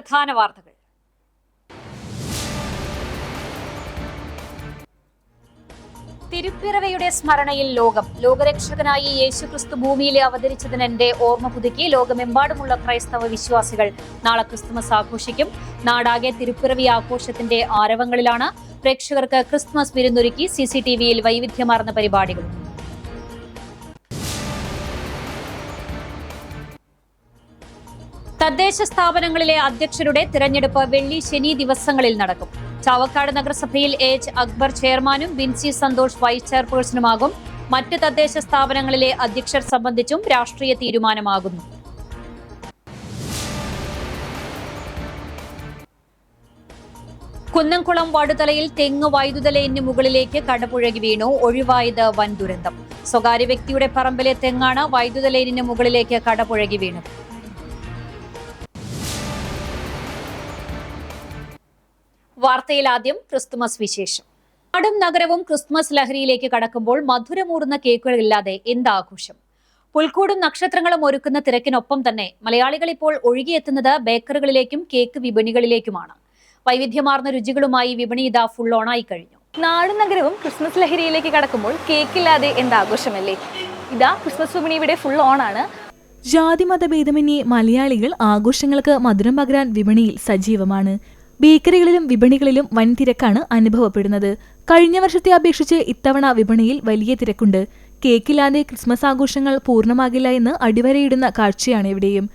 പ്രധാന വാർത്തകൾ. തിരുപ്പിറവിയുടെ സ്മരണയിൽ ലോകരക്ഷകനായി യേശുക്രിസ്തു ഭൂമിയിൽ അവതരിച്ചതിനെ ഓർമ്മ പുതുക്കി ലോകമെമ്പാടുമുള്ള ക്രൈസ്തവ വിശ്വാസികൾ നാളെ ക്രിസ്തുമസ് ആഘോഷിക്കും. നാടാകെ തിരുപ്പിറവി ആഘോഷത്തിന്റെ ആരവങ്ങളിലാണ്. പ്രേക്ഷകർക്ക് ക്രിസ്തുമസ് വിരുന്നൊരുക്കി CCTVയിൽ വൈവിധ്യമാർന്ന പരിപാടികൾ. തദ്ദേശ സ്ഥാപനങ്ങളിലെ അധ്യക്ഷരുടെ തിരഞ്ഞെടുപ്പ് വെള്ളി ശനി ദിവസങ്ങളിൽ നടക്കും. ചാവക്കാട് നഗരസഭയിൽ H. അക്ബർ ചെയർമാനും ബിൻസി സന്തോഷ് വൈസ് ചെയർപേഴ്സണുമാകും. മറ്റ് തദ്ദേശ സ്ഥാപനങ്ങളിലെ അധ്യക്ഷർ സംബന്ധിച്ചും രാഷ്ട്രീയ തീരുമാനമാകുന്നു. കുന്നംകുളം വടുതലയിൽ തെങ്ങ് വൈദ്യുത ലൈനിന് മുകളിലേക്ക് കടപുഴകി വീണു. ഒഴിവായത് വൻ ദുരന്തം. സ്വകാര്യ വ്യക്തിയുടെ പറമ്പിലെ തെങ്ങാണ് വൈദ്യുത ലൈനിന് മുകളിലേക്ക് കടപുഴകി വീണത്. വാർത്തയിൽ ആദ്യം ക്രിസ്തുമസ് വിശേഷം. നാടും നഗരവും ക്രിസ്തുമസ് ലഹരിയിലേക്ക് കടക്കുമ്പോൾ മധുരമൂറുന്ന കേക്കുകളില്ലാതെ എന്താഘോഷം. പുൽക്കൂടും നക്ഷത്രങ്ങളും ഒരുക്കുന്ന തിരക്കിനൊപ്പം തന്നെ മലയാളികൾ ഇപ്പോൾ ഒഴുകിയെത്തുന്നത് ബേക്കറികളിലേക്കും കേക്ക് വിപണികളിലേക്കുമാണ്. വൈവിധ്യമാർന്ന രുചികളുമായി വിപണി ഇതാ ഫുൾ ഓണായി കഴിഞ്ഞു. നാടും നഗരവും ക്രിസ്മസ് ലഹരിയിലേക്ക് കടക്കുമ്പോൾ കേക്കില്ലാതെ എന്താഘോഷമല്ലേ. ഇതാ ക്രിസ്മസ് വിപണി ഇവിടെ ഫുൾ ഓണാണ്. ജാതിമതഭേദമന്യേ മലയാളികൾ ആഘോഷങ്ങൾക്ക് മധുരം പകരാൻ വിപണിയിൽ സജീവമാണ്. ബേക്കറികളിലും വിപണികളിലും വൻ തിരക്കാണ് അനുഭവപ്പെടുന്നത്. കഴിഞ്ഞ വർഷത്തെ അപേക്ഷിച്ച് ഇത്തവണ വിപണിയിൽ വലിയ തിരക്കുണ്ട്. കേക്കില്ലാതെ ക്രിസ്മസ് ആഘോഷങ്ങൾ പൂർണ്ണമാകില്ല എന്ന് അടിവരയിടുന്ന കാഴ്ചയാണ് ഇവിടെയും.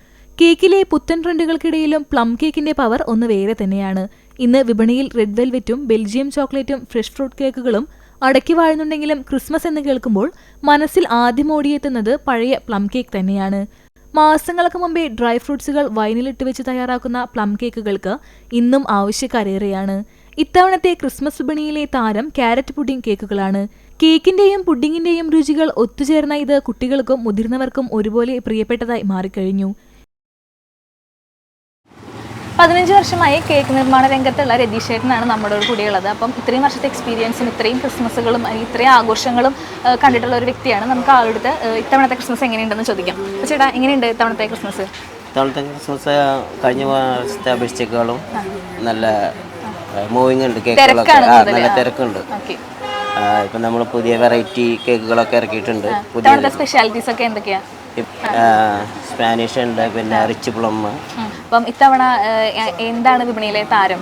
കേക്കിലെ പുത്തൻ ട്രെൻഡുകൾക്കിടയിലും പ്ലം കേക്കിന്റെ പവർ ഒന്ന് വേറെ തന്നെയാണ്. ഇന്ന് വിപണിയിൽ റെഡ് വെൽവെറ്റും ബെൽജിയം ചോക്ലേറ്റും ഫ്രഷ് ഫ്രൂട്ട് കേക്കുകളും അടക്കി വാഴുന്നുണ്ടെങ്കിലും ക്രിസ്മസ് എന്ന് കേൾക്കുമ്പോൾ മനസ്സിൽ ആദ്യം ഓടിയെത്തുന്നത് പഴയ പ്ലം കേക്ക് തന്നെയാണ്. മാസങ്ങൾക്ക് മുമ്പേ ഡ്രൈ ഫ്രൂട്ട്സുകൾ വൈനിലിട്ട് വെച്ച് തയ്യാറാക്കുന്ന പ്ലം കേക്കുകൾക്ക് ഇന്നും ആവശ്യക്കാരേറെയാണ്. ഇത്തവണത്തെ ക്രിസ്മസ് വിപണിയിലെ താരം ക്യാരറ്റ് പുഡിംഗ് കേക്കുകളാണ്. കേക്കിന്റെയും പുഡിങ്ങിന്റെയും രുചികൾ ഒത്തുചേർന്ന ഇത് കുട്ടികൾക്കും മുതിർന്നവർക്കും ഒരുപോലെ പ്രിയപ്പെട്ടതായി മാറിക്കഴിഞ്ഞു. 15 വർഷമായി കേക്ക് നിർമ്മാണ രംഗത്തുള്ള രതീഷേട്ടനാണ് നമ്മുടെ കൂടെയുള്ളത്. അപ്പം ഇത്രയും വർഷത്തെ എക്സ്പീരിയൻസും ഇത്രയും ക്രിസ്മസുകളും ഇത്രയും ആഘോഷങ്ങളും കണ്ടിട്ടുള്ള ഒരു വ്യക്തിയാണ്. നമുക്ക് ആളുടെ ഇത്തവണത്തെ ക്രിസ്മസ് എങ്ങനെയുണ്ടെന്ന് ചോദിക്കാം. ചേട്ടാ, എങ്ങനെയുണ്ട് ഇത്തവണത്തെ ക്രിസ്മസ്? ഇത്തവണത്തെ ക്രിസ്മസ് കഴിഞ്ഞ വർഷത്തെ അപേക്ഷിച്ചേക്കാളും നല്ല മൂവിങ് ഉണ്ട്. കേക്കുകളൊക്കെ നല്ല തിരക്കുണ്ട്. ഇപ്പം നമ്മൾ പുതിയ വെറൈറ്റി കേക്കുകളൊക്കെ ഇറക്കിയിട്ടുണ്ട്. പുതിയ സ്പെഷ്യാലിറ്റീസ് ഒക്കെ എന്തൊക്കെയാ? സ്പാനിഷ് ഉണ്ട്, പിന്നെ റിച്ച് പ്ലം. അപ്പം ഇത്തവണ എന്താണ് വിപണിയിലെ താരം?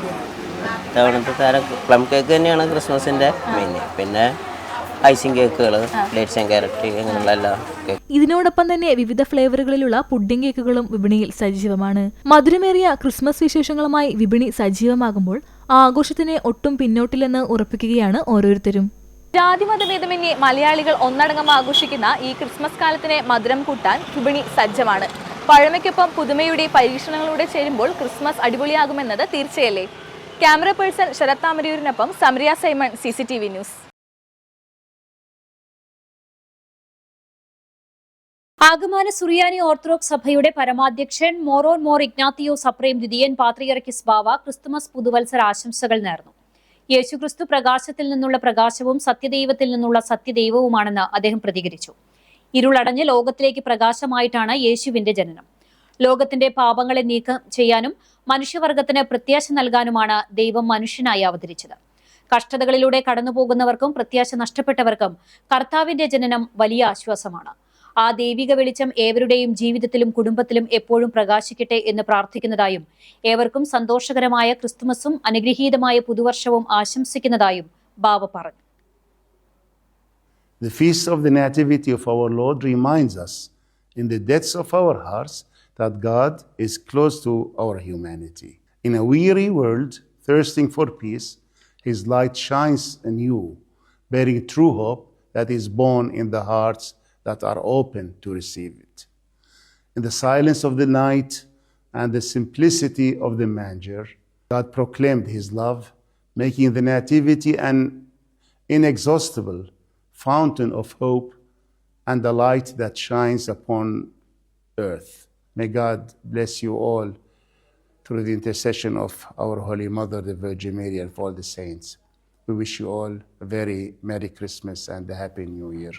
ഇത്തവണത്തെ താരം പ്ലം കേക്ക് തന്നെയാണ് ക്രിസ്മസിന്റെ മെയിൻ. പിന്നെ ഐസിങ് കേക്കുകൾ, ഡേറ്റ്സ് ആൻഡ് ക്യാരറ്റ്, അങ്ങനെയുള്ള എല്ലാ കേക്ക്. ഇതിനോടൊപ്പം തന്നെ വിവിധ ഫ്ലേവറുകളിലുള്ള പുഡിംഗ് കേക്കുകളും വിപണിയിൽ സജീവമാണ്. മധുരമേറിയ ക്രിസ്മസ് വിശേഷങ്ങളുമായി വിപണി സജീവമാകുമ്പോൾ ആഘോഷത്തിന് ഒട്ടും പിന്നോട്ടില്ലെന്ന് ഉറപ്പിക്കുകയാണ് ഓരോരുത്തരും. ജാതിമതഭേദമന്യേ മലയാളികൾ ഒന്നടങ്കം ആഘോഷിക്കുന്ന ഈ ക്രിസ്മസ് കാലത്തിന് മധുരം കൂട്ടാൻ വിപണി സജ്ജമാണ്. പഴമയ്ക്കൊപ്പം പുതുമയുടെ പരീക്ഷണങ്ങളൂടെ ചേരുമ്പോൾ ക്രിസ്മസ് അടിപൊളിയാകുമെന്നത് തീർച്ചയല്ലേ. ക്യാമറ പേഴ്സൺ ശരത് താമരയൂരിനൊപ്പം സമരിയ സൈമൺ, CCTV ന്യൂസ്. ആഗമാന സുറിയാനി ഓർത്തഡോക്സ് സഭയുടെ പരമാധ്യക്ഷൻ മോറോൻ മോർ ഇഗ്നാത്തിയോ സപ്രേം ദ്വിതീയൻ പാത്രിയർക്കിസ് ബാവ ക്രിസ്തുമസ് പുതുവത്സര ആശംസകൾ നേർന്നു. യേശുക്രിസ്തു പ്രകാശത്തിൽ നിന്നുള്ള പ്രകാശവും സത്യദൈവത്തിൽ നിന്നുള്ള സത്യദൈവവുമാണെന്ന് അദ്ദേഹം പ്രതികരിച്ചു. ഇരുളടഞ്ഞ് ലോകത്തിലേക്ക് പ്രകാശമായിട്ടാണ് യേശുവിന്റെ ജനനം. ലോകത്തിന്റെ പാപങ്ങളെ നീക്കം ചെയ്യാനും മനുഷ്യവർഗത്തിന് പ്രത്യാശ നൽകാനുമാണ് ദൈവം മനുഷ്യനായി അവതരിച്ചത്. കഷ്ടതകളിലൂടെ കടന്നുപോകുന്നവർക്കും പ്രത്യാശ നഷ്ടപ്പെട്ടവർക്കും കർത്താവിന്റെ ജനനം വലിയ ആശ്വാസമാണ്. ആ ദൈവിക വെളിച്ചം ഏവരുടെയും ജീവിതത്തിലും കുടുംബത്തിലും എപ്പോഴും പ്രകാശിക്കട്ടെ എന്ന് പ്രാർത്ഥിക്കുന്നതായും ഏവർക്കും സന്തോഷകരമായ ക്രിസ്തുമസും അനുഗ്രഹീതമായ പുതുവർഷവും ആശംസിക്കുന്നതായും ബാവ പറഞ്ഞു. The feast of the Nativity of our Lord reminds us in the depths of our hearts that God is close to our humanity. In a weary world thirsting for peace, His light shines anew, bearing true hope that is born in the hearts that are open to receive it. In the silence of the night and the simplicity of the manger, God proclaimed His love, making the Nativity an inexhaustible fountain of hope and the light that shines upon earth. May God bless you all through the intercession of our Holy Mother, the Virgin Mary, and all the saints. We wish you all a very Merry Christmas and a Happy New Year.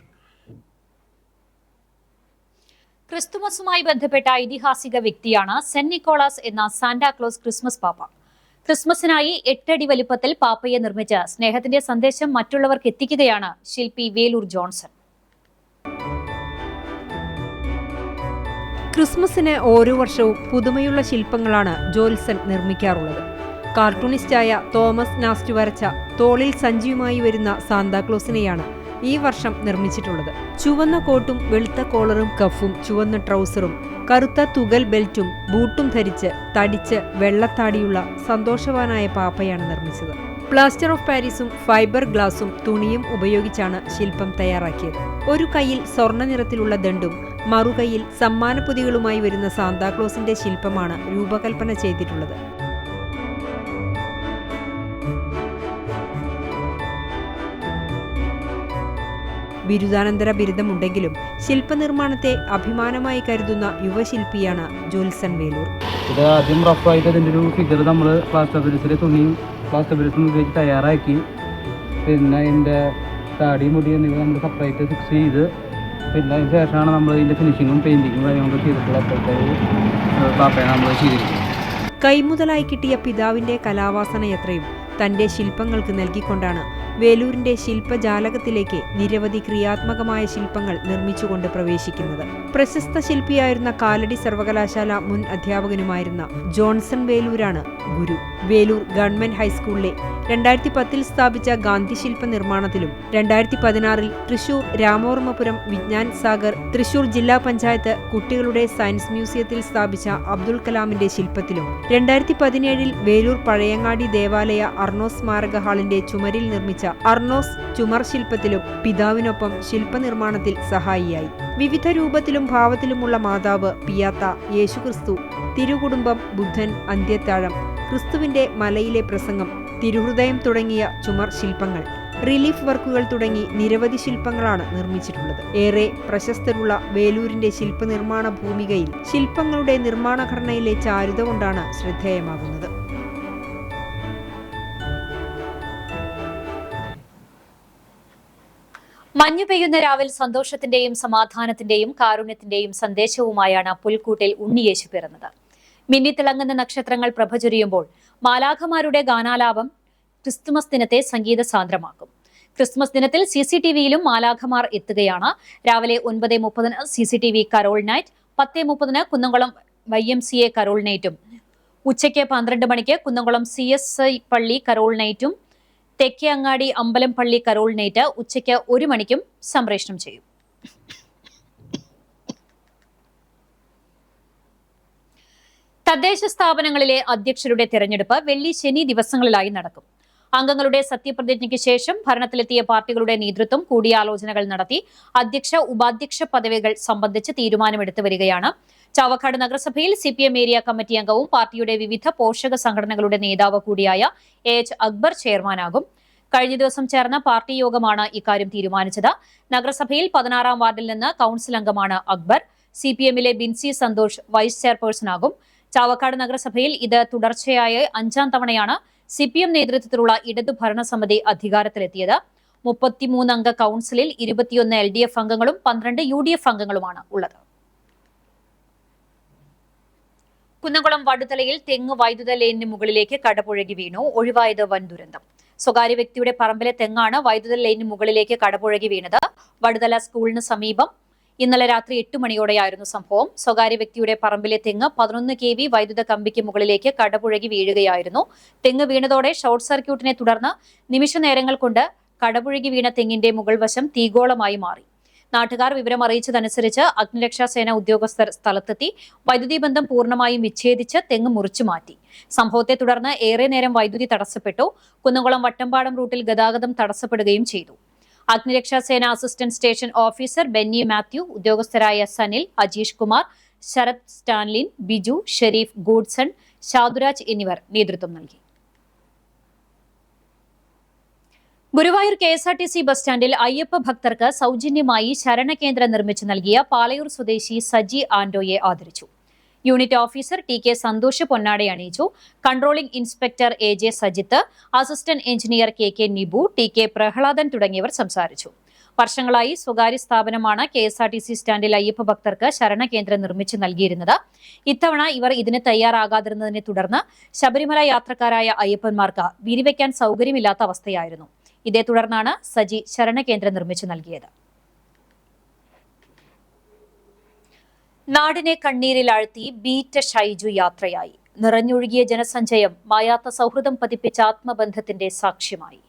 ക്രിസ്തുമസുമായി ബന്ധപ്പെട്ട ഐതിഹാസിക വ്യക്തിയാണ് saint Nicholas എന്ന Santa Claus Christmas പാപ്പ. ക്രിസ്മസിനായി 8 അടി വലുപ്പത്തിൽ പാപ്പയെ നിർമ്മിച്ച് സ്നേഹത്തിന്റെ സന്ദേശം മറ്റുള്ളവർക്ക് എത്തിക്കുകയാണ് ശില്പി വേലൂർ ജോൺസൺ. ക്രിസ്മസിന് ഓരോ വർഷവും പുതുമയുള്ള ശില്പങ്ങളാണ് ജോൽസൺ നിർമ്മിക്കാറുള്ളത്. കാർട്ടൂണിസ്റ്റായ തോമസ് നാസ്റ്റ് വരച്ച തോളിൽ സഞ്ചിയുമായി വരുന്ന സാന്താക്ലോസിനെയാണ് ഈ വർഷം നിർമ്മിച്ചിട്ടുള്ളത്. ചുവന്ന കോട്ടും വെളുത്ത കോളറും കഫും ചുവന്ന ട്രൗസറും കറുത്ത തുകൽ ബെൽറ്റും ബൂട്ടും ധരിച്ച് തടിച്ച് വെള്ളത്താടിയുള്ള സന്തോഷവാനായ പാപ്പയാണ് നിർമ്മിച്ചത്. പ്ലാസ്റ്റർ ഓഫ് പാരീസും ഫൈബർ ഗ്ലാസും തുണിയും ഉപയോഗിച്ചാണ് ശില്പം തയ്യാറാക്കിയത്. ഒരു കൈയിൽ സ്വർണ്ണ നിറത്തിലുള്ള ദണ്ടും മറുകൈയിൽ സമ്മാനപ്പൊതികളുമായി വരുന്ന സാന്താക്ലോസിന്റെ ശില്പമാണ് രൂപകൽപ്പന ചെയ്തിട്ടുള്ളത്. ബിരുദാനന്തര ബിരുദമുണ്ടെങ്കിലും ശില്പനിർമ്മാണത്തെ അഭിമാനമായി കരുതുന്ന യുവശില്പിയാണ് ജോൽസൺ വേലൂർ. ഇത് ആദ്യം റഫായിട്ട് അതിൻ്റെ ഒരു ഫിഗർ നമ്മൾ പ്ലാസ്റ്റർ പെരിസിലെ തുണിയും പ്ലാസ്റ്റർ പെരിസും ഉപയോഗിച്ച് തയ്യാറാക്കി, പിന്നെ അതിൻ്റെ താടി മുടി എന്നിവ നമ്മൾ സെപ്പറേറ്റ് ഫിക്സ് ചെയ്ത്, പിന്നെ അതിന് ശേഷമാണ് നമ്മൾ ഇതിൻ്റെ ഫിനിഷിങ്ങും പെയിൻറ്റിങ്ങും കാര്യങ്ങളൊക്കെ ചെയ്തിട്ടുള്ള പാപ്പയാണ് നമ്മൾ ചെയ്തിരിക്കുന്നത്. കൈമുതലായി കിട്ടിയ പിതാവിന്റെ കലാവാസന എത്രയും തന്റെ ശില്പങ്ങൾക്ക് നൽകിക്കൊണ്ടാണ് വേലൂരിന്റെ ശില്പജാലകത്തിലേക്ക് നിരവധി ക്രിയാത്മകമായ ശില്പങ്ങൾ നിർമ്മിച്ചുകൊണ്ട് പ്രവേശിക്കുന്നത്. പ്രശസ്ത ശില്പിയായിരുന്ന കാലടി സർവകലാശാല മുൻ അധ്യാപകനുമായിരുന്ന ജോൺസൺ വേലൂരാണ് ഗുരു. വേലൂർ ഗവൺമെന്റ് ഹൈസ്കൂളിലെ 2010 സ്ഥാപിച്ച ഗാന്ധി ശില്പ നിർമ്മാണത്തിലും 2016 തൃശൂർ രാമവർമ്മപുരം വിജ്ഞാൻ സാഗർ തൃശൂർ ജില്ലാ പഞ്ചായത്ത് കുട്ടികളുടെ സയൻസ് മ്യൂസിയത്തിൽ സ്ഥാപിച്ച അബ്ദുൽ കലാമിന്റെ ശില്പത്തിലും 2017 വേലൂർ പഴയങ്ങാടി ദേവാലയ അർണോസ് സ്മാരക ഹാളിന്റെ ചുമരിൽ നിർമ്മിച്ച അർണോസ് ചുമർ ശില്പത്തിലും പിതാവിനൊപ്പം ശില്പനിർമ്മാണത്തിൽ സഹായിയായി. വിവിധ രൂപത്തിലും ഭാവത്തിലുമുള്ള മാതാവ്, പിയാത്ത, യേശുക്രിസ്തു, തിരുകുടുംബം, ബുദ്ധൻ, അന്ത്യത്താഴം, ക്രിസ്തുവിന്റെ മലയിലെ പ്രസംഗം, തിരുഹൃദയം തുടങ്ങിയ ചുമർ ശില്പങ്ങൾ, റിലീഫ് വർക്കുകൾ തുടങ്ങി നിരവധി ശില്പങ്ങളാണ് നിർമ്മിച്ചിട്ടുള്ളത്. ഏറെ പ്രശസ്തരുള്ള വേലൂരിന്റെ ശില്പനിർമ്മാണ ഭൂമികയിൽ ശില്പങ്ങളുടെ നിർമ്മാണ ഘടനയിലെ ചാരുത കൊണ്ടാണ് ശ്രദ്ധേയമാകുന്നത്. മഞ്ഞു പെയ്യുന്ന രാവിൽ സന്തോഷത്തിന്റെയും സമാധാനത്തിന്റെയും കാരുണ്യത്തിന്റെയും സന്ദേശവുമായാണ് പുൽക്കൂട്ടിൽ ഉണ്ണിയേശു പിറന്നത്. മിന്നിത്തിളങ്ങുന്ന നക്ഷത്രങ്ങൾ പ്രഭ ചൊരിയുമ്പോൾ മാലാഖമാരുടെ ഗാനാലാപം ക്രിസ്തുമസ് ദിനത്തെ സംഗീത സാന്ദ്രമാക്കും. ക്രിസ്മസ് ദിനത്തിൽ CCTVയിലും മാലാഖമാർ എത്തുകയാണ്. രാവിലെ 9:30 CCTV carol night, 10:30 Kunnamkulam YMCA carol നൈറ്റും, ഉച്ചയ്ക്ക് 12 മണിക്ക് കുന്നംകുളം CSI പള്ളി കരോൾ നൈറ്റും, തെക്കേ അങ്ങാടി അമ്പലം പള്ളി കരോൾ നൈറ്റ് ഉച്ചയ്ക്ക് 1 മണിക്കും സംപ്രേഷണം ചെയ്യും. തദ്ദേശ സ്ഥാപനങ്ങളിലെ അധ്യക്ഷരുടെ തെരഞ്ഞെടുപ്പ് വെള്ളി ശനി ദിവസങ്ങളിലായി നടക്കും. അംഗങ്ങളുടെ സത്യപ്രതിജ്ഞയ്ക്ക് ശേഷം ഭരണത്തിലെത്തിയ പാർട്ടികളുടെ നേതൃത്വം കൂടിയാലോചനകൾ നടത്തി അധ്യക്ഷ ഉപാധ്യക്ഷ പദവികൾ സംബന്ധിച്ച് തീരുമാനമെടുത്തു വരികയാണ്. ചാവക്കാട് നഗരസഭയിൽ CPM ഏരിയ കമ്മിറ്റി അംഗവും പാർട്ടിയുടെ വിവിധ പോഷക സംഘടനകളുടെ നേതാവ് കൂടിയായ AH അക്ബർ ചെയർമാനാകും. കഴിഞ്ഞ ദിവസം ചേർന്ന പാർട്ടി യോഗമാണ് ഇക്കാര്യം തീരുമാനിച്ചത്. നഗരസഭയിൽ 16-ാം വാർഡിൽ നിന്ന് കൌൺസിൽ അംഗമാണ് അക്ബർ. CPMലെ ബിൻസി സന്തോഷ് വൈസ് ചെയർപേഴ്സണാകും. ചാവക്കാട് നഗരസഭയിൽ ഇത് തുടർച്ചയായ 5-ാം തവണയാണ് CPM നേതൃത്വത്തിലുള്ള ഇടതു ഭരണസമിതി അധികാരത്തിലെത്തിയത്. 33 അംഗ കൌൺസിലിൽ 21 LDF അംഗങ്ങളും 12 UDF അംഗങ്ങളുമാണ് ഉള്ളത്. കുന്നംകുളം വടുതലയിൽ തെങ്ങ് വൈദ്യുത ലൈനിന് മുകളിലേക്ക് കടപുഴകി വീണു. ഒഴിവായത് വൻ ദുരന്തം. സ്വകാര്യ വ്യക്തിയുടെ പറമ്പിലെ തെങ്ങാണ് വൈദ്യുത ലൈനിന് മുകളിലേക്ക് കടപുഴകി വീണത്. വടുതല സ്കൂളിന് സമീപം ഇന്നലെ രാത്രി 8 മണിയോടെയായിരുന്നു സംഭവം. സ്വകാര്യ വ്യക്തിയുടെ പറമ്പിലെ തെങ്ങ് 11 kV വൈദ്യുത കമ്പിക്ക് മുകളിലേക്ക് കടപുഴകി വീഴുകയായിരുന്നു. തെങ്ങ് വീണതോടെ ഷോർട്ട് സർക്യൂട്ടിനെ തുടർന്ന് നിമിഷ നേരങ്ങൾ കൊണ്ട് കടപുഴകി വീണ തെങ്ങിന്റെ മുകൾ വശം തീഗോളമായി മാറി. നാട്ടുകാർ വിവരം അറിയിച്ചതനുസരിച്ച് അഗ്നിരക്ഷാസേന ഉദ്യോഗസ്ഥർ സ്ഥലത്തെത്തി വൈദ്യുതി ബന്ധം പൂർണ്ണമായും വിച്ഛേദിച്ച് തെങ്ങ് മുറിച്ചു മാറ്റി. സംഭവത്തെ തുടർന്ന് ഏറെ നേരം വൈദ്യുതി തടസ്സപ്പെട്ടു. കുന്നംകുളം വട്ടമ്പാടം റൂട്ടിൽ ഗതാഗതം തടസ്സപ്പെടുകയും ചെയ്തു. അഗ്നിരക്ഷാസേന assistant station officer Benny Mathew, ഉദ്യോഗസ്ഥരായ സനിൽ, അജീഷ് കുമാർ, ശരത് സ്റ്റാൻലിൻ, ബിജു, ഷെരീഫ്, ഗൂഡ്സൺ, ഷാദുരാജ് എന്നിവർ നേതൃത്വം നൽകി. ഗുരുവായൂർ KSRTC ബസ് സ്റ്റാൻഡിൽ അയ്യപ്പ ഭക്തർക്ക് സൗജന്യമായി ശരണകേന്ദ്രം നിർമ്മിച്ചു നൽകിയ പാലയൂർ സ്വദേശി സജി ആൻഡോയെ ആദരിച്ചു. യൂണിറ്റ് ഓഫീസർ TK സന്തോഷ് പൊന്നാട അണിയിച്ചു. Controlling inspector AJ Sajith, assistant engineer KK Nibu, TK Prahladan തുടങ്ങിയവർ സംസാരിച്ചു. വർഷങ്ങളായി സ്വകാര്യ സ്ഥാപനമാണ് KSRTC സ്റ്റാൻഡിൽ അയ്യപ്പ ഭക്തർക്ക് ശരണകേന്ദ്രം നിർമ്മിച്ചു നൽകിയിരുന്നത്. ഇത്തവണ ഇവർ ഇതിന് തയ്യാറാകാതിരുന്നതിനെ തുടർന്ന് ശബരിമല യാത്രക്കാരായ അയ്യപ്പന്മാർക്ക് വിരിവയ്ക്കാൻ സൗകര്യമില്ലാത്ത അവസ്ഥയായിരുന്നു. ഇതേ തുടർന്നാണ് സജി ശരണകേന്ദ്രം നിർമ്മിച്ചു നൽകിയത്. നാടിനെ കണ്ണീരിൽ ആഴ്ത്തി ബീറ്റ ഷൈജു യാത്രയായി. നിറഞ്ഞൊഴുകിയ ജനസഞ്ചയം മായാത്ത സൗഹൃദം പതിപ്പിച്ച ആത്മബന്ധത്തിന്റെ സാക്ഷ്യമായി.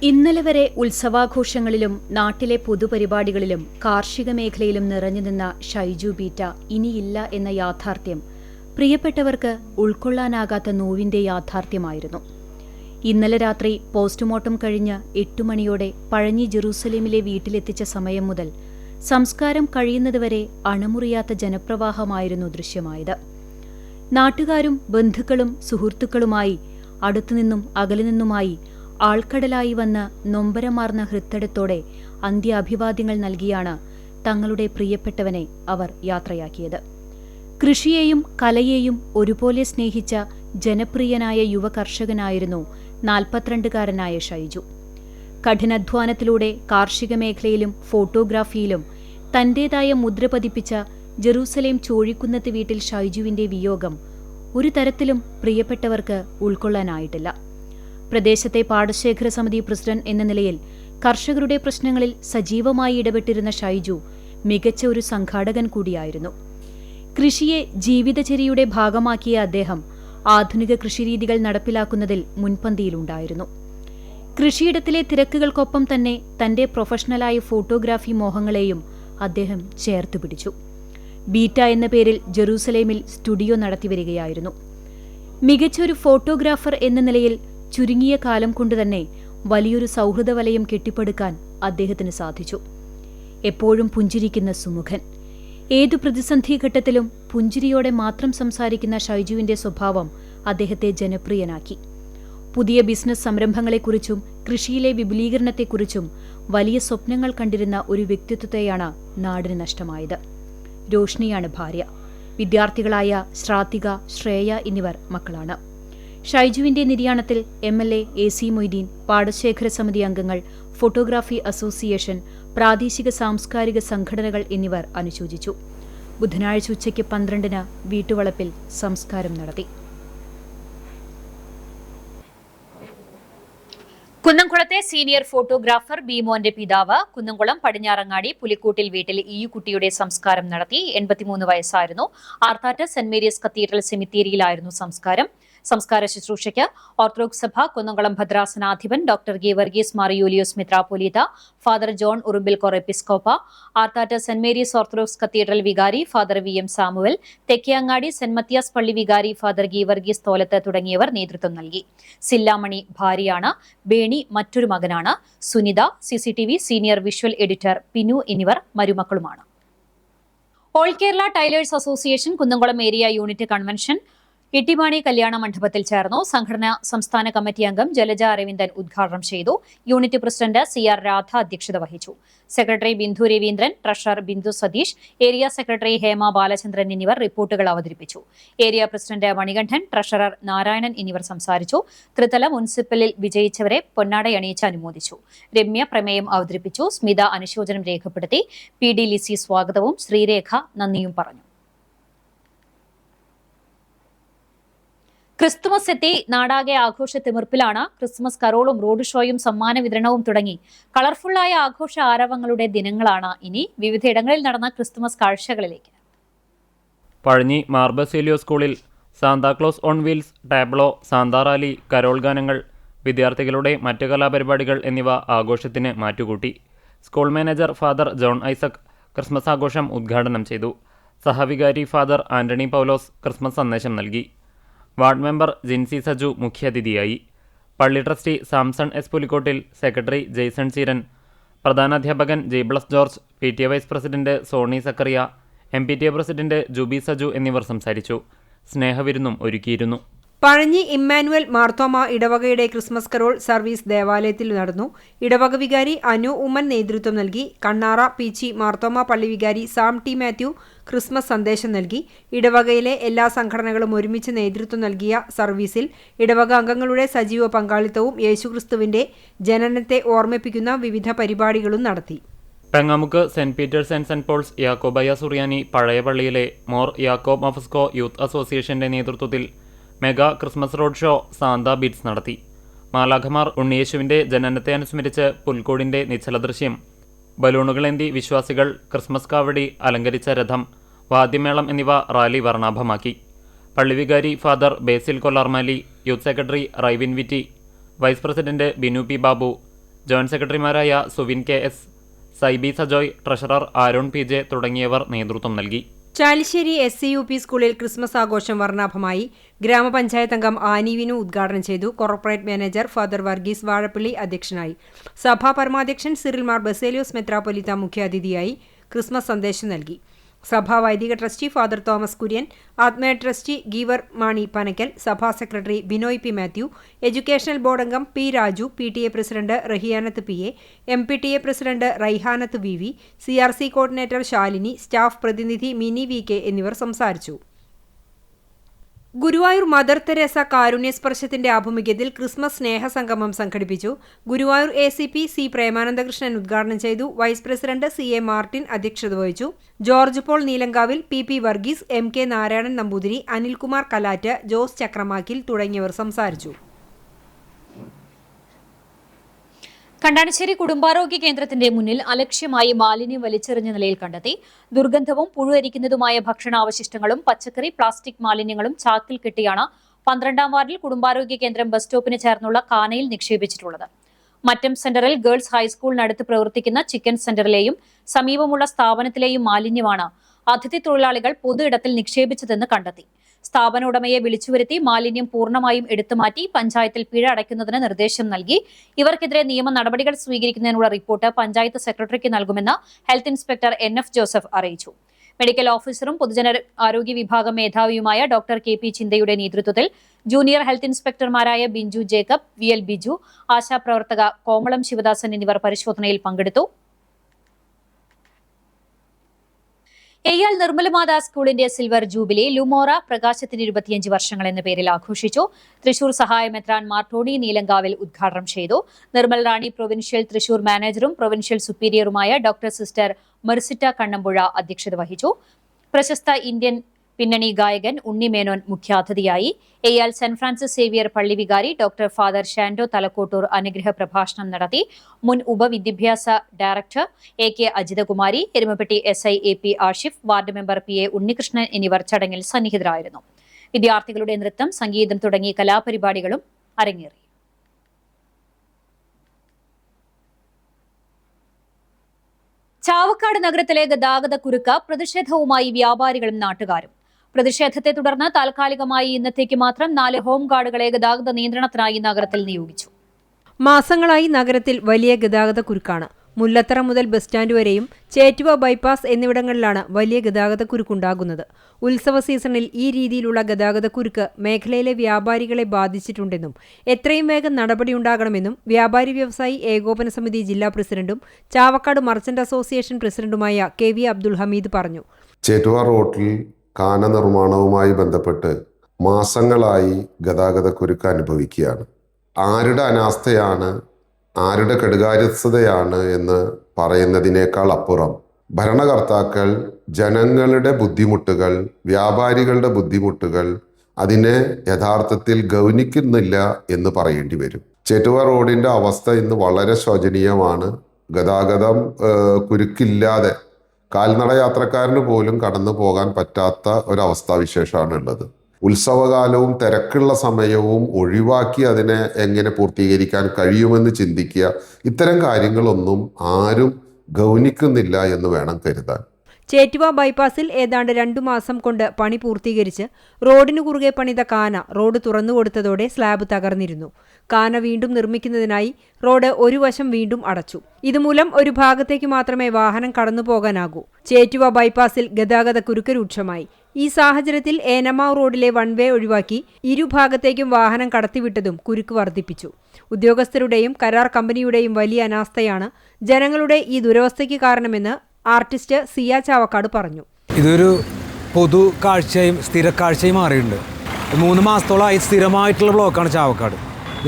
ഇന്നലെ വരെ ഉത്സവാഘോഷങ്ങളിലും നാട്ടിലെ പൊതുപരിപാടികളിലും കാർഷിക മേഖലയിലും നിറഞ്ഞുനിന്ന ഷൈജു ബീറ്റ ഇനിയില്ല എന്ന യാഥാർത്ഥ്യം പ്രിയപ്പെട്ടവർക്ക് ഉൾക്കൊള്ളാനാകാത്ത നോവിന്റെ യാഥാർത്ഥ്യമായിരുന്നു. ഇന്നലെ രാത്രി പോസ്റ്റ്മോർട്ടം കഴിഞ്ഞ് 8 മണിയോടെ പഴഞ്ഞി ജെറൂസലേമിലെ വീട്ടിലെത്തിച്ച സമയം മുതൽ സംസ്കാരം കഴിയുന്നതുവരെ അണമുറിയാത്ത ജനപ്രവാഹമായിരുന്നു ദൃശ്യമായത്. നാട്ടുകാരും ബന്ധുക്കളും സുഹൃത്തുക്കളുമായി അടുത്തുനിന്നും അകലുനിന്നുമായി ആൾക്കടലായി വന്ന് നൊമ്പരമാർന്ന ഹൃത്തടത്തോടെ അന്ത്യാഭിവാദ്യങ്ങൾ നൽകിയാണ് തങ്ങളുടെ പ്രിയപ്പെട്ടവനെ അവർ യാത്രയാക്കിയത്. കൃഷിയെയും കലയെയും ഒരുപോലെ സ്നേഹിച്ച ജനപ്രിയനായ യുവ കർഷകനായിരുന്നു 42-കാരനായ ഷൈജു. കഠിനാധ്വാനത്തിലൂടെ കാർഷിക മേഖലയിലും ഫോട്ടോഗ്രാഫിയിലും തന്റേതായ മുദ്ര പതിപ്പിച്ച ജെറൂസലേം ചോഴിക്കുന്നത്ത് വീട്ടിൽ ഷൈജുവിന്റെ വിയോഗം ഒരു തരത്തിലും പ്രിയപ്പെട്ടവർക്ക് ഉൾക്കൊള്ളാനായിട്ടില്ല. പ്രദേശത്തെ പാടശേഖര സമിതി പ്രസിഡന്റ് എന്ന നിലയിൽ കർഷകരുടെ പ്രശ്നങ്ങളിൽ സജീവമായി ഇടപെട്ടിരുന്ന ഷൈജു മികച്ച ഒരു സംഘാടകൻ കൂടിയായിരുന്നു. കൃഷിയെ ജീവിതചര്യയുടെ ഭാഗമാക്കിയ അദ്ദേഹം ആധുനിക കൃഷിരീതികൾ നടപ്പിലാക്കുന്നതിൽ മുൻപന്തിയിലുണ്ടായിരുന്നു. കൃഷിയിടത്തിലെ തിരക്കുകൾക്കൊപ്പം തന്നെ തന്റെ പ്രൊഫഷണലായ ഫോട്ടോഗ്രാഫി മോഹങ്ങളെയും അദ്ദേഹം ചേർത്ത് പിടിച്ചു. ബീറ്റ എന്ന പേരിൽ ജെറൂസലേമിൽ സ്റ്റുഡിയോ നടത്തിവരികയായിരുന്നു. മികച്ചൊരു ഫോട്ടോഗ്രാഫർ എന്ന നിലയിൽ ചുരുങ്ങിയ കാലം കൊണ്ടുതന്നെ വലിയൊരു സൗഹൃദ വലയം കെട്ടിപ്പടുക്കാൻ അദ്ദേഹത്തിന് സാധിച്ചു. എപ്പോഴും പുഞ്ചിരിക്കുന്ന സുമുഖൻ, ഏതു പ്രതിസന്ധി ഘട്ടത്തിലും പുഞ്ചിരിയോടെ മാത്രം സംസാരിക്കുന്ന ഷൈജുവിന്റെ സ്വഭാവം അദ്ദേഹത്തെ ജനപ്രിയനാക്കി. പുതിയ ബിസിനസ് സംരംഭങ്ങളെക്കുറിച്ചും കൃഷിയിലെ വിപുലീകരണത്തെക്കുറിച്ചും വലിയ സ്വപ്നങ്ങൾ കണ്ടിരുന്ന ഒരു വ്യക്തിത്വത്തെയാണ് നാടിന് നഷ്ടമായത്. രോഷ്നിയാണ് ഭാര്യ. വിദ്യാർത്ഥികളായ ശ്രാത്തിക, ശ്രേയ എന്നിവർ മക്കളാണ്. ഷൈജുവിന്റെ നിര്യാണത്തിൽ MLA AC മൊയ്തീൻ, പാടശേഖര സമിതി അംഗങ്ങൾ, ഫോട്ടോഗ്രാഫി അസോസിയേഷൻ, പ്രാദേശിക സാംസ്കാരിക സംഘടനകൾ എന്നിവർ അനുശോചിച്ചു. ബുധനാഴ്ച ഉച്ചയ്ക്ക് 12-ന് വീട്ടുവളപ്പിൽ സംസ്കാരം നടത്തി. കുന്നംകുളത്തെ സീനിയർ ഫോട്ടോഗ്രാഫർ ബിമോന്റെ പിതാവ് കുന്നംകുളം പടിഞ്ഞാറങ്ങാടി പുലിക്കൂട്ടിൽ വീട്ടിൽ കുട്ടിയുടെ സംസ്കാരം നടത്തി. 83 വയസ്സായിരുന്നു. ആർത്താറ്റ് സെന്റ് മേരീസ് കത്തീഡ്രൽ സെമിത്തേരിയിലായിരുന്നു സംസ്കാരം. സംസ്കാര ശുശ്രൂഷയ്ക്ക് ഓർത്തഡോക്സ് സഭ കുന്നംകുളം ഭദ്രാസനാധിപൻ ഡോക്ടർ ഗീവർഗീസ് മാർ യൂലിയോസ് മെത്രാപ്പൊലീത്ത, ഫാദർ ജോൺ ഉറുമ്പിൽക്കോർ എപ്പിസ്കോപ്പ, Arthat saint Mary's Orthodox cathedral വികാരി father VM Samuel, Thekkangadi saint Matthias പള്ളി വികാരി ഫാദർ ഗീവർഗീസ് തോലത്ത് തുടങ്ങിയവർ നേതൃത്വം നൽകി. സില്ലാമണി ഭാര്യയാണ്. ബേണി മറ്റൊരു മകനാണ്. Sunitha CCTV senior visual editor Pinu എന്നിവർ മരുമക്കളുമാണ്. All Kerala tailors association Kunnamkulam area unit convention Ittimani കല്യാണ മണ്ഡപത്തിൽ ചേർന്നു. സംഘടനാ സംസ്ഥാന കമ്മിറ്റി അംഗം ജലജ അരവിന്ദൻ ഉദ്ഘാടനം ചെയ്തു. യൂണിറ്റ് പ്രസിഡന്റ് CR രാധ അധ്യക്ഷത വഹിച്ചു. Secretary Bindu Raveendran, treasurer Bindu Satheesh, area secretary Hema Balachandran എന്നിവർ റിപ്പോർട്ടുകൾ അവതരിപ്പിച്ചു. Area president Manikandan, treasurer Narayanan എന്നിവർ സംസാരിച്ചു. ത്രിതല മുനിസിപ്പലിൽ വിജയിച്ചവരെ പൊന്നാടയണിയിച്ച് അനുമോദിച്ചു. രമ്യ പ്രമേയം അവതരിപ്പിച്ചു. സ്മിത അനുശോചനം രേഖപ്പെടുത്തി. PD ലിസി സ്വാഗതവും ശ്രീരേഖ നന്ദിയും പറഞ്ഞു. ക്രിസ്തുമസ് എത്തി. നാടാകെ ആഘോഷ തിമിർപ്പിലാണ്. ക്രിസ്മസ് കരോളും റോഡ് ഷോയും സമ്മാന വിതരണവും തുടങ്ങി കളർഫുള്ളായ ആഘോഷ ആരവങ്ങളുടെ ദിനങ്ങളാണ് ഇനി. വിവിധയിടങ്ങളിൽ നടന്ന ക്രിസ്തുമസ് കാഴ്ചകളിലേക്ക്. പഴഞ്ഞി മാർ ബസേലിയോ സ്കൂളിൽ Santa Claus on wheels, tableau, Santa rally, carol ഗാനങ്ങൾ, വിദ്യാർത്ഥികളുടെ മറ്റ് കലാപരിപാടികൾ എന്നിവ ആഘോഷത്തിന് മാറ്റുകൂട്ടി. School manager father John Isaac Christmas ആഘോഷം ഉദ്ഘാടനം ചെയ്തു. സഹവികാരി ഫാദർ ആന്റണി പൗലോസ് ക്രിസ്മസ് സന്ദേശം നൽകി. വാർഡ് മെമ്പർ ജിൻസി സജു മുഖ്യാതിഥിയായി. പള്ളി trustee Samson S Pulikottil, secretary Jason Cheeran, പ്രധാനാധ്യാപകൻ Jaybless George, PTA vice president Sony Zacharia, MPTA president Jubi Saju എന്നിവർ സംസാരിച്ചു. സ്നേഹവിരുന്നും ഒരുക്കിയിരുന്നു. പഴഞ്ഞി ഇമ്മാനുവൽ മാർത്തോമ ഇടവകയുടെ ക്രിസ്മസ് കരോൾ സർവീസ് ദേവാലയത്തിൽ നടന്നു. ഇടവക വികാരി അനു ഉമ്മൻ നേതൃത്വം നൽകി. കണ്ണാറ പീച്ചി മാർത്തോമ പള്ളി വികാരി സാം T മാത്യു, ക്രിസ്മസ് സന്ദേശം നൽകി. ഇടവകയിലെ എല്ലാ സംഘടനകളും ഒരുമിച്ച് നേതൃത്വം നൽകിയ സർവീസിൽ ഇടവക അംഗങ്ങളുടെ സജീവ പങ്കാളിത്തവും യേശുക്രിസ്തുവിന്റെ ജനനത്തെ ഓർമ്മിപ്പിക്കുന്ന വിവിധ പരിപാടികളും നടത്തി. Pengamuck saint Peter's and saint Paul's Yakobaya Suriyani പഴയ പള്ളിയിലെ മോർ യാക്കോബ് മഫസ്കോ യൂത്ത് അസോസിയേഷന്റെ നേതൃത്വത്തിൽ mega Christmas road show Santa beats നടത്തി. മാലാഖമാർ ഉണ്ണിയേശുവിന്റെ ജനനത്തെ അനുസ്മരിച്ച് പുൽക്കൂടിന്റെ നിശ്ചലദൃശ്യം, ബലൂണുകളേന്തി വിശ്വാസികൾ ക്രിസ്മസ് കാവടി, അലങ്കരിച്ച രഥം, വാദ്യമേളം എന്നിവ റാലി വർണ്ണാഭമാക്കി. പള്ളിവികാരി father Basil Kollarmali, youth secretary Raivin Vitty, vice president Binu P Babu, joint സെക്രട്ടറിമാരായ Suvin K S, Saiby Sajoy, treasurer Aaron P J തുടങ്ങിയവർ നേതൃത്വം നൽകി. ചാലിശ്ശേരി SCUP സ്കൂളിൽ ക്രിസ്മസ് ആഘോഷം വർണ്ണാഭമായി. ഗ്രാമപഞ്ചായത്ത് അംഗം ആനിവിനു ഉദ്ഘാടനം ചെയ്തു. Corporate manager father Varghese Vazhappally അധ്യക്ഷനായി. സഭാ പരമാധ്യക്ഷൻ സിറിൽ മാർ ബസേലിയോസ് മെത്രാപ്പൊലീത്ത മുഖ്യാതിഥിയായി ക്രിസ്മസ് സന്ദേശം നൽകി. സഭാ വൈദിക ട്രസ്റ്റി ഫാദർ തോമസ് കുര്യൻ, ആത്മീയ ട്രസ്റ്റി ഗീവർ മാണി പനക്കൽ, സഭാ secretary Binoy P Mathew, educational board അംഗം P Raju, PTA president Rahiyanath PA, MPTA president Raihanath VV, CRC coordinator Shalini, staff പ്രതിനിധി മിനി VK എന്നിവർ സംസാരിച്ചു. ഗുരുവായൂർ മദർ തെരേസ കാരുണ്യസ്പർശത്തിന്റെ ആഭിമുഖ്യത്തിൽ ക്രിസ്മസ് സ്നേഹസംഗമം സംഘടിപ്പിച്ചു. ഗുരുവായൂർ ACP C പ്രേമാനന്ദകൃഷ്ണൻ ഉദ്ഘാടനം ചെയ്തു. വൈസ് പ്രസിഡന്റ് CA മാർട്ടിൻ അധ്യക്ഷത വഹിച്ചു. George Paul Neelankavil, PP Varghese, MK Narayanan Namboothiri, Anilkumar Kalat, Jose Chakramakkil തുടങ്ങിയവർ സംസാരിച്ചു. കണ്ടാണശ്ശേരി കുടുംബാരോഗ്യ കേന്ദ്രത്തിന്റെ മുന്നിൽ അലക്ഷ്യമായി മാലിന്യം വലിച്ചെറിഞ്ഞ നിലയിൽ കണ്ടെത്തി. ദുർഗന്ധവും പുഴുവരിക്കുന്നതുമായ ഭക്ഷണാവശിഷ്ടങ്ങളും പച്ചക്കറി, പ്ലാസ്റ്റിക് മാലിന്യങ്ങളും ചാക്കിൽ കെട്ടിയാണ് 12ാം വാർഡിൽ കുടുംബാരോഗ്യ കേന്ദ്രം ബസ് സ്റ്റോപ്പിന് ചേർന്നുള്ള കാനയിൽ നിക്ഷേപിച്ചിട്ടുള്ളത്. മറ്റം സെന്ററിൽ ഗേൾസ് ഹൈസ്കൂളിനടുത്ത് പ്രവർത്തിക്കുന്ന ചിക്കൻ സെന്ററിലെയും സമീപമുള്ള സ്ഥാപനത്തിലെയും മാലിന്യമാണ് അതിഥി തൊഴിലാളികൾ പൊതു ഇടത്തിൽ നിക്ഷേപിച്ചതെന്ന് കണ്ടെത്തി. സ്ഥാപന ഉടമയെ വിളിച്ചുവരുത്തി മാലിന്യം പൂർണ്ണമായും എടുത്തുമാറ്റി പഞ്ചായത്തിൽ പിഴ അടയ്ക്കുന്നതിന് നിർദ്ദേശം നൽകി. ഇവർക്കെതിരെ നിയമ നടപടികൾ സ്വീകരിക്കുന്നതിനുള്ള റിപ്പോർട്ട് പഞ്ചായത്ത് സെക്രട്ടറിക്ക് നൽകുമെന്ന് ഹെൽത്ത് ഇൻസ്പെക്ടർ NF ജോസഫ് അറിയിച്ചു. മെഡിക്കൽ ഓഫീസറും പൊതുജന ആരോഗ്യ വിഭാഗം മേധാവിയുമായ ഡോക്ടർ KP ചിന്തയുടെ നേതൃത്വത്തിൽ ജൂനിയർ ഹെൽത്ത് ഇൻസ്പെക്ടർമാരായ ബിഞ്ചു ജേക്കബ്, VL ബിജു, ആശാപ്രവർത്തക കോമളം ശിവദാസൻ എന്നിവർ പരിശോധനയിൽ പങ്കെടുത്തു. AL നിർമ്മലമാതാ സ്കൂളിന്റെ സിൽവർ ജൂബിലി ലുമോറ പ്രകാശത്തിന് 25 വർഷങ്ങൾ എന്ന പേരിൽ ആഘോഷിച്ചു. തൃശൂർ സഹായ മെത്രാൻ ടോണി നീലങ്കാവിൽ ഉദ്ഘാടനം ചെയ്തു. നിർമ്മൽ റാണി പ്രൊവിൻഷ്യൽ തൃശൂർ മാനേജറും പ്രൊവിൻഷ്യൽ സുപ്പീരിയറുമായ ഡോക്ടർ സിസ്റ്റർ മെർസിറ്റ കണ്ണമ്പുഴ അധ്യക്ഷത വഹിച്ചു. പ്രശസ്ത ഇന്ത്യൻ പിന്നണി ഗായകൻ ഉണ്ണി മേനോൻ മുഖ്യാതിഥിയായി. AL സെന്റ് ഫ്രാൻസിസ് സേവിയർ പള്ളി വികാരി ഡോക്ടർ ഫാദർ ഷാൻഡോ തലക്കോട്ടൂർ അനുഗ്രഹ പ്രഭാഷണം നടത്തി. മുൻ ഉപവിദ്യാഭ്യാസ director AK Ajithakumari, Erumapetty SI AP Ashif, ward member PA Unnikrishnan എന്നിവർ ചടങ്ങിൽ സന്നിഹിതരായിരുന്നു. വിദ്യാർത്ഥികളുടെ നൃത്തം, സംഗീതം തുടങ്ങിയ കലാപരിപാടികളും അരങ്ങേറി. ചാവക്കാട് നഗരത്തിലെ ഗതാഗത കുരുക്ക് പ്രതിഷേധവുമായി വ്യാപാരികളും നാട്ടുകാരും. പ്രതിഷേധത്തെ തുടർന്ന് താൽക്കാലികമായി ഇന്നത്തേക്ക് മാത്രം 4 ഹോം ഗാർഡുകളെ ഗതാഗത നിയന്ത്രണത്തിനായി നഗരത്തിൽ നിയോഗിച്ചു. മാസങ്ങളായി നഗരത്തിൽ വലിയ ഗതാഗത കുരുക്കാണ്. മുല്ലത്തറ മുതൽ ബസ് സ്റ്റാൻഡ് വരെയും ചേറ്റുവ ബൈപ്പാസ് എന്നിവിടങ്ങളിലാണ് വലിയ ഗതാഗത കുരുക്കുണ്ടാകുന്നത്. ഉത്സവ സീസണിൽ ഈ രീതിയിലുള്ള ഗതാഗത കുരുക്ക് മേഖലയിലെ വ്യാപാരികളെ ബാധിച്ചിട്ടുണ്ടെന്നും എത്രയും വേഗം നടപടിയുണ്ടാകണമെന്നും വ്യാപാരി വ്യവസായി ഏകോപന സമിതി ജില്ലാ പ്രസിഡന്റും ചാവക്കാട് മർച്ചന്റ് അസോസിയേഷൻ പ്രസിഡന്റുമായ KV അബ്ദുൽ ഹമീദ് പറഞ്ഞു. ചേറ്റുവ റോഡിൽ കാന നിർമ്മാണവുമായി ബന്ധപ്പെട്ട് മാസങ്ങളായി ഗതാഗത കുരുക്ക് അനുഭവിക്കുകയാണ്. ആരുടെ അനാസ്ഥയാണ്, ആരുടെ കെടുകാര്യസ്ഥതയാണ് എന്ന് പറയുന്നതിനേക്കാൾ അപ്പുറം ഭരണകർത്താക്കൾ ജനങ്ങളുടെ ബുദ്ധിമുട്ടുകൾ, വ്യാപാരികളുടെ ബുദ്ധിമുട്ടുകൾ അതിനെ യഥാർത്ഥത്തിൽ ഗൗനിക്കുന്നില്ല എന്ന് പറയേണ്ടി വരും. ചേറ്റുവ റോഡിൻ്റെ അവസ്ഥ ഇന്ന് വളരെ ശോചനീയമാണ്. ഗതാഗതം കുരുക്കില്ലാതെ കാൽനട യാത്രക്കാരന് പോലും കടന്നു പോകാൻ പറ്റാത്ത ഒരവസ്ഥാവിശേഷമാണ് ഉള്ളത്. ഉത്സവകാലവും തിരക്കുള്ള സമയവും ഒഴിവാക്കി അതിനെ എങ്ങനെ പൂർത്തീകരിക്കാൻ കഴിയുമെന്ന് ചിന്തിക്കുക. ഇത്തരം കാര്യങ്ങളൊന്നും ആരും ഗൗനിക്കുന്നില്ല എന്ന് വേണം കരുതാൻ. ചേറ്റുവ ബൈപ്പാസിൽ ഏതാണ്ട് 2 മാസം കൊണ്ട് പണി പൂർത്തീകരിച്ച് റോഡിനു കുറുകെ പണിത കാന റോഡ് തുറന്നുകൊടുത്തതോടെ സ്ലാബ് തകർന്നിരുന്നു. കാന വീണ്ടും നിർമ്മിക്കുന്നതിനായി റോഡ് ഒരു വശം വീണ്ടും അടച്ചു. ഇതുമൂലം ഒരു ഭാഗത്തേക്ക് മാത്രമേ വാഹനം കടന്നുപോകാനാകൂ. ചേറ്റുവ ബൈപ്പാസിൽ ഗതാഗത കുരുക്ക് രൂക്ഷമായി. ഈ സാഹചര്യത്തിൽ ഏനമാവ് റോഡിലെ 1 വേ ഒഴിവാക്കി ഇരുഭാഗത്തേക്കും വാഹനം കടത്തിവിട്ടതും കുരുക്ക് വർദ്ധിപ്പിച്ചു. ഉദ്യോഗസ്ഥരുടെയും കരാർ കമ്പനിയുടെയും വലിയ അനാസ്ഥയാണ് ജനങ്ങളുടെ ഈ ദുരവസ്ഥയ്ക്ക് കാരണമെന്ന് ആർട്ടിസ്റ്റ് സിയ ചാവക്കാട് പറഞ്ഞു. ഇതൊരു പൊതു കാഴ്ചയും സ്ഥിരക്കാഴ്ചയും മാറിയിട്ടുണ്ട്. 3 മാസത്തോളമായി സ്ഥിരമായിട്ടുള്ള ബ്ലോക്കാണ് ചാവക്കാട്.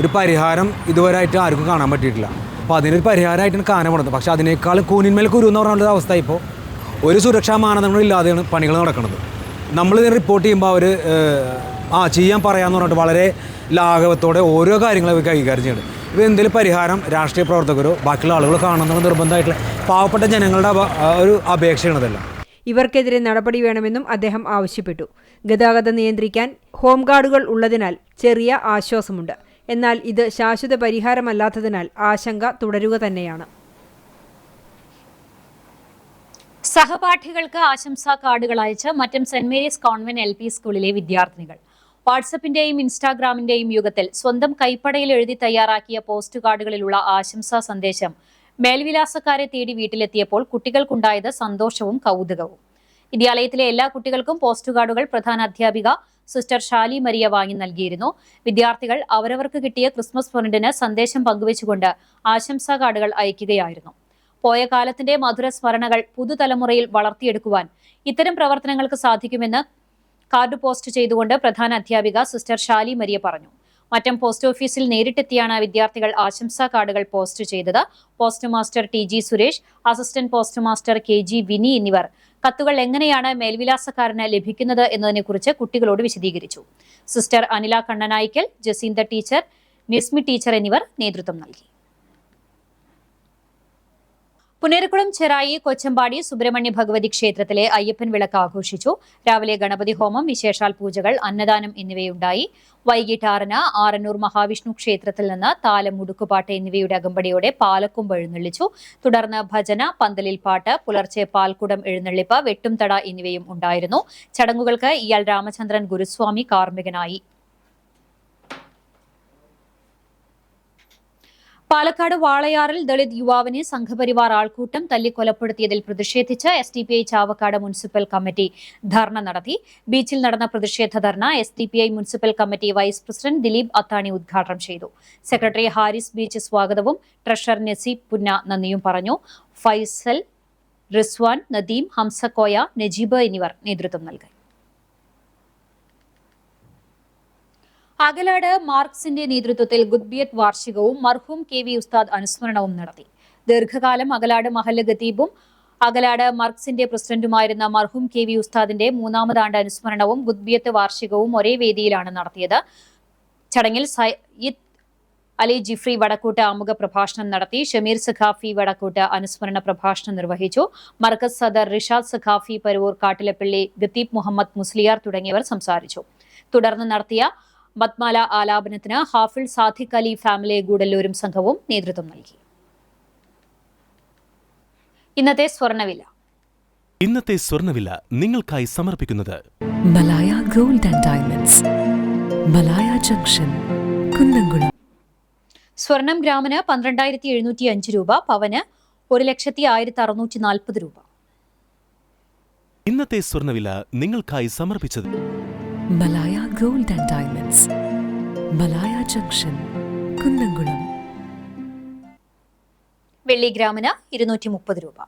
ഒരു പരിഹാരം ഇതുവരെയായിട്ട് ആർക്കും കാണാൻ പറ്റിയിട്ടില്ല. അപ്പോൾ അതിനൊരു പരിഹാരമായിട്ടാണ് കാണാൻ പോകുന്നത്. പക്ഷേ അതിനേക്കാളും കൂനിന്മേൽ കുരു എന്ന് പറഞ്ഞൊരു അവസ്ഥ ഇപ്പോൾ ഒരു സുരക്ഷാ മാനദണ്ഡങ്ങളും ഇല്ലാതെയാണ് പണികൾ നടക്കുന്നത്. നമ്മളിതിന് റിപ്പോർട്ട് ചെയ്യുമ്പോൾ അവർ ചെയ്യാൻ പറയാമെന്ന് പറഞ്ഞിട്ട് വളരെ ലാഘവത്തോടെ ഓരോ കാര്യങ്ങളും കൈകാര്യം ചെയ്യുന്നുണ്ട്. ഇത് എന്തെങ്കിലും പരിഹാരം രാഷ്ട്രീയ പ്രവർത്തകരോ ബാക്കിയുള്ള ആളുകൾ കാണുന്ന നിർബന്ധമായിട്ടുള്ള പാവപ്പെട്ട ജനങ്ങളുടെ ഒരു അപേക്ഷയാണിതല്ല. ഇവർക്കെതിരെ നടപടി വേണമെന്നും അദ്ദേഹം ആവശ്യപ്പെട്ടു. ഗതാഗതം നിയന്ത്രിക്കാൻ ഹോം ഗാർഡുകൾ ഉള്ളതിനാൽ ചെറിയ ആശ്വാസമുണ്ട്. എന്നാൽ ഇത് ശാശ്വത പരിഹാരമല്ലാത്തതിനാൽ ആശങ്ക തുടരുക തന്നെയാണ്. സഹപാഠികൾക്ക് ആശംസാ കാർഡുകൾ അയച്ച് Mattam saint Mary's convent LP സ്കൂളിലെ വിദ്യാർത്ഥിനികൾ. വാട്സപ്പിന്റെയും ഇൻസ്റ്റാഗ്രാമിന്റെയും യുഗത്തിൽ സ്വന്തം കൈപ്പടയിൽ എഴുതി തയ്യാറാക്കിയ പോസ്റ്റ് കാർഡുകളിലുള്ള ആശംസാ സന്ദേശം മേൽവിലാസക്കാരെ തേടി വീട്ടിലെത്തിയപ്പോൾ കുട്ടികൾക്കുണ്ടായത് സന്തോഷവും കൗതുകവും. വിദ്യാലയത്തിലെ എല്ലാ കുട്ടികൾക്കും പോസ്റ്റ് കാർഡുകൾ പ്രധാന അധ്യാപിക സിസ്റ്റർ ഷാലി മരിയ വാങ്ങി നൽകിയിരുന്നു. വിദ്യാർത്ഥികൾ അവരവർക്ക് കിട്ടിയ ക്രിസ്മസ് ഫ്രണ്ടിന് സന്ദേശം പങ്കുവച്ചുകൊണ്ട് ആശംസാ കാർഡുകൾ അയക്കുകയായിരുന്നു. പോയ കാലത്തിന്റെ മധുര സ്മരണകൾ പുതുതലമുറയിൽ വളർത്തിയെടുക്കുവാൻ ഇത്തരം പ്രവർത്തനങ്ങൾക്ക് സാധിക്കുമെന്ന് കാർഡ് പോസ്റ്റ് ചെയ്തുകൊണ്ട് പ്രധാന അധ്യാപിക സിസ്റ്റർ ഷാലി മരിയ പറഞ്ഞു. മറ്റം പോസ്റ്റ് ഓഫീസിൽ നേരിട്ടെത്തിയാണ് വിദ്യാർത്ഥികൾ ആശംസാ കാർഡുകൾ പോസ്റ്റ് ചെയ്തത്. Post master TG Suresh, assistant post master KG Vini എന്നിവർ കത്തുകൾ എങ്ങനെയാണ് മേൽവിലാസക്കാരന് ലഭിക്കുന്നത് എന്നതിനെക്കുറിച്ച് കുട്ടികളോട് വിശദീകരിച്ചു. Sister Anila Kannanayikkal, Jaseentha teacher, Nismi teacher എന്നിവർ നേതൃത്വം നൽകി. പുനേരക്കുളം ചെറായി കൊച്ചമ്പാടി സുബ്രഹ്മണ്യ ഭഗവതി ക്ഷേത്രത്തിലെ അയ്യപ്പൻ വിളക്ക് ആഘോഷിച്ചു. രാവിലെ ഗണപതി ഹോമം, വിശേഷാൽ പൂജകൾ, അന്നദാനം എന്നിവയുണ്ടായി. വൈകിട്ട് 6-ന് ആറന്നൂർ മഹാവിഷ്ണു ക്ഷേത്രത്തിൽ നിന്ന് താലം, മുടുക്കുപാട്ട് എന്നിവയുടെ അകമ്പടിയോടെ പാലക്കൊമ്പ് എഴുന്നള്ളിച്ചു. തുടർന്ന് ഭജന, പന്തലിൽ പാട്ട്, പുലർച്ചെ പാൽക്കുടം എഴുന്നള്ളിപ്പ്, വെട്ടുംതട എന്നിവയും ഉണ്ടായിരുന്നു. ചടങ്ങുകൾക്ക് ഇയാൾ രാമചന്ദ്രൻ ഗുരുസ്വാമി കാർമ്മികനായി. പാലക്കാട് വാളയാറിൽ ദളിത് യുവാവിനെ സംഘപരിവാർ ആൾക്കൂട്ടം തല്ലിക്കൊലപ്പെടുത്തിയതിൽ പ്രതിഷേധിച്ച് SDPI Chavakkad municipal committee dharna നടത്തി. ബീച്ചിൽ നടന്ന പ്രതിഷേധ dharna SDPI municipal committee vice president Dileep Athani ഉദ്ഘാടനം ചെയ്തു. സെക്രട്ടറി ഹാരിസ് ബീച്ച് സ്വാഗതവും ട്രഷറർ നസീബ് പുന്ന നന്ദിയും പറഞ്ഞു. ഫൈസൽ, റിസ്വാൻ, നദീം, ഹംസക്കോയ, നജീബ് എന്നിവർ നേതൃത്വം നൽകി. അകലാട് മാർക്സിന്റെ നേതൃത്വത്തിൽ ഗുദ്ബിയത്ത് വാർഷികവും മർഹൂം KV ഉസ്താദ് അനുസ്മരണവും നടത്തി. ദീർഘകാലം അകലാട് മഹല്ല് ഖതീബും അകലാട് മാർക്സിന്റെ പ്രസിഡന്റുമായിരുന്ന മർഹൂം KV ഉസ്താദിന്റെ 3ാമത് ആണ്ട് അനുസ്മരണവും ഗുദ്ബിയത്ത് വാർഷികവും ഒരേ വേദിയിലാണ് നടത്തിയത്. ചടങ്ങിൽ സയ്യിദ് അലി ജിഫ്രി വടക്കൂട്ട് ആമുഖ പ്രഭാഷണം നടത്തി. ഷമീർ സഖാഫി വടക്കൂട്ട് അനുസ്മരണ പ്രഭാഷണം നിർവഹിച്ചു. മർക്കസ് സദർ റിഷാദ് സഖാഫി പരവൂർ കാട്ടിലപ്പള്ളി, ഖത്തീബ് മുഹമ്മദ് മുസ്ലിയാർ തുടങ്ങിയവർ സംസാരിച്ചു. തുടർന്ന് നടത്തിയ ബത്മാല ആലാപനത്തിന് ഹാഫിൾ സാദിഖ് അലി ഫാമിലി ഗൂഡല്ലൂരും സംഘവും നേതൃത്വം നൽകി. ഇന്നത്തെ സ്വർണ്ണവില നിങ്ങൾക്കായി സമർപ്പിക്കുന്നത് Malaya gold and diamonds, Malaya junction, Kunnamkulam. സ്വർണം ഗ്രാമിന് 12,705 രൂപ, പവന് 1,01,640 രൂപ. ഇന്നത്തെ സ്വർണ്ണവില നിങ്ങൾക്കായി സമർപ്പിച്ചത് Malaya gold and diamonds, Malaya junction, Kunnamkulam. വെള്ളി ഗ്രാമിന് 230 രൂപ.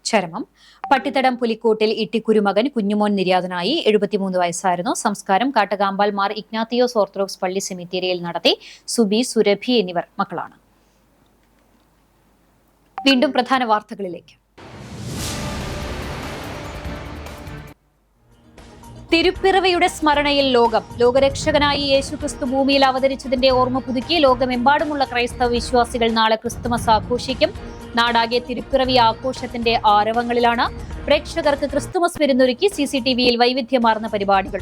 ചരമം പട്ടിത്തടം പുലിക്കോട്ടിൽ ഇട്ടിക്കുരുമകൻ കുഞ്ഞുമോൻ നിര്യാതനായി. 73 വയസ്സായിരുന്നു. സംസ്കാരം കാട്ടകാമ്പാൽ മാർ ഇഗ്നാത്തിയോസ് ഓർത്തഡോക്സ് പള്ളി സെമിത്തേരിയിൽ നടത്തി. സുബി, സുരഭി എന്നിവർ മക്കളാണ്. വീണ്ടും പ്രധാന വാർത്തകളിലേക്ക്. തിരുപ്പിറവിയുടെ സ്മരണയിൽ ലോകരക്ഷകനായി യേശുക്രിസ്തു ഭൂമിയിൽ അവതരിച്ചതിന്റെ ഓർമ്മ പുതുക്കി ലോകമെമ്പാടുമുള്ള ക്രൈസ്തവ വിശ്വാസികൾ നാളെ ക്രിസ്തുമസ് ആഘോഷിക്കും. നാടാകെ തിരുപ്പിറവി ആഘോഷത്തിന്റെ ആരവങ്ങളിലാണ്. പ്രേക്ഷകർക്ക് ക്രിസ്തുമസ് വിരുന്നൊരുക്കി CCTVയിൽ വൈവിധ്യമാർന്ന പരിപാടികൾ.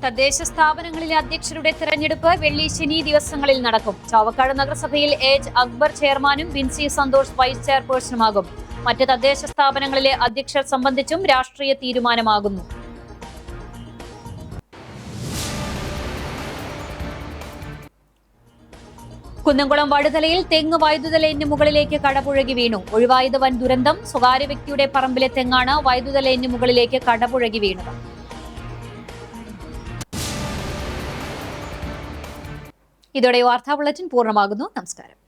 തദ്ദേശ സ്ഥാപനങ്ങളിലെ അധ്യക്ഷരുടെ തെരഞ്ഞെടുപ്പ് വെള്ളി, ശനി ദിവസങ്ങളിൽ നടക്കും. ചാവക്കാട് നഗരസഭയിൽ AH അക്ബർ ചെയർമാനും ബിൻസി സന്തോഷ് വൈസ് ചെയർപേഴ്സണുമാകും. മറ്റ് തദ്ദേശ സ്ഥാപനങ്ങളിലെ അധ്യക്ഷർ സംബന്ധിച്ചും രാഷ്ട്രീയ തീരുമാനമാകുന്നു. കുന്നംകുളം വടുതലയിൽ തെങ്ങ് വൈദ്യുത ലൈനിന് മുകളിലേക്ക് കടപുഴകി വീണു. ഒഴിവായത് വൻ ദുരന്തം. സ്വകാര്യ വ്യക്തിയുടെ പറമ്പിലെ തെങ്ങാണ് വൈദ്യുത ലൈനിന് മുകളിലേക്ക് കടപുഴകി വീണത്. ഇതോടെ വാർത്താ ബുള്ളറ്റിൻ പൂർണ്ണമാകുന്നു. നമസ്കാരം.